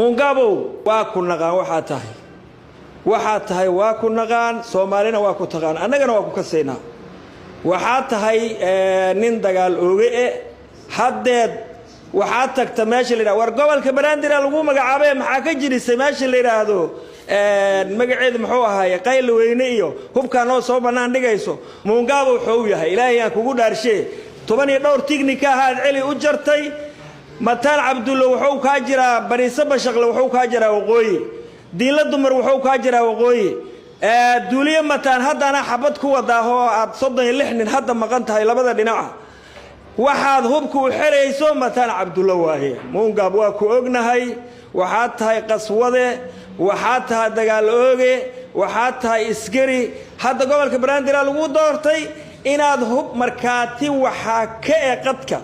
مونغابو واكو نغان waxaa tahay waa ku naqaan Soomaalina waa ku taqaan annagana waa ku kaseena waxaa tahay nin dagaal ooge haddeed waxaa tagta meesha la war gobolka Banaadir lagu magacaabay maxaa ka jirisay meesha la yiraahdo magaceedu muxuu ahaay qayl weyne iyo hubka noo soo banaan dhigayso Mungabo wuxuu yahay Ilaahay aan kugu dhaarshay 12 tignika ahaad cili u jartay Mataan Cabdulla wuxuu ka jiraa Bariisa Bashaqle wuxuu ka jiraa waqooyi diinla dumar wuxuu ka jiraa waqooyi duuliye mataan haddana xabad ku wadaaho aad 36 nin hadda maqan tahay labada dhinac waxaad hubku u xireyso Mataan Cabdulla waaye Mungab waa ku ognahay waxaad tahay qaswade waxaad tahay dagaal ooge waxaad tahay isgari hadda gobolka Banaadir lagu doortay inaad hub markaati waxa ka qadka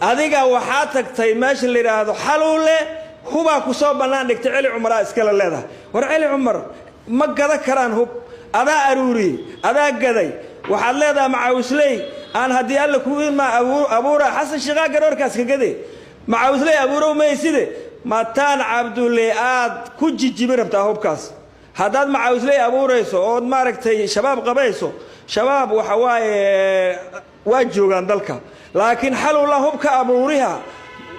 adiga waxaa tagtay meesha la yiraahdo xaluule huba ku soo banaan dhigtay Cali Cumar iskala leedahay war Cali Cumar ma gada karaan hub ada aruuri ada gaday waxaad leedahay macaawisley aan hadii alla ku iima abuura Xasan Shiiqa garoorkaas ka gaday macaawisley abuuro meeyside Mataan Cabdulle aad ku jijibi rabtaa hubkaas hadaad macaawisley abuurayso oo maaragtay shabaab qabayso shabaab waxa waaye waa joogan dalka laakiin xalula hubka abuuriha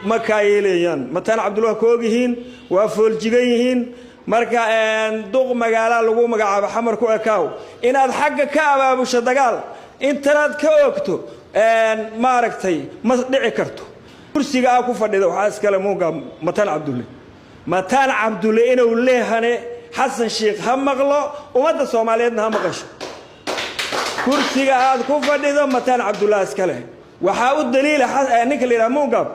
ma kaayeelayaan Mataan Cabdulle ko ogyihiin waa fooljigan yihiin marka duq magaala lagu magacaabo xamar ku ekaaw inaad xagga ka abaabusho dagaal intaad ka ogto maaragtay ma dhici karto kursiga ku fadhido waxa iskale Mungab Mataan Cabdulle inuu leehane Xasan Shiiq ha maqlo umada Soomaaliyeedna ha maqasho kursiga aad ku fadhido Mataan Cabdulle iskale waxa u daliil ninka la yiraahdo Mungab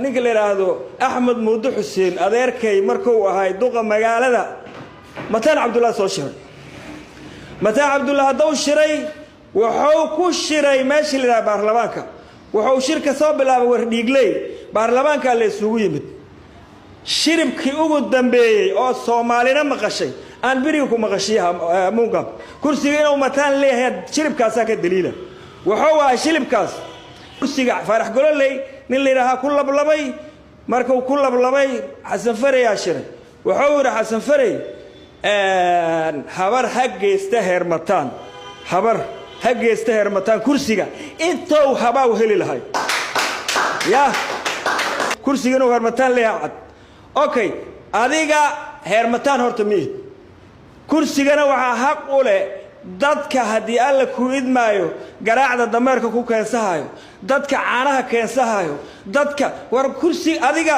ninka la yiraahdo Axmed Muudu Xuseen adeerkay markuu ahay duqa magaalada Mataan Cabdulle soo shiray Mataan Cabdulle haduu shiray wuxuu ku shiray meeshii la yiraahdo baarlamaanka wuxuu shirka soo bilaabay war dhiigley baarlamaanka la isugu yimid shiribkii ugu dambeeyay oo Soomaalina maqashay aan biriga ku maqashiyaha Mungab kursiga inuu Mataan leeyahay shiribkaas ka daliila wuxuu waa shiribkaas kursiga Farax Gololey nin la yiraahdo ku lablabay markuu ku lablabay Xasan Faray shiray wuxuu yiri Xasan Faray habar haggeesta heer Mataan habar haggeesta heer Mataan kursiga intuu habaa heli lahay ya kursiga inuu heer Mataan leeyahay okay adiga heer Mataan horta mid kursigana waxa xaq u leh dadka hadii alla ku idmaayo garaacda dameerka ku keensahayo dadka caanaha keensahayo dadka war kursi adiga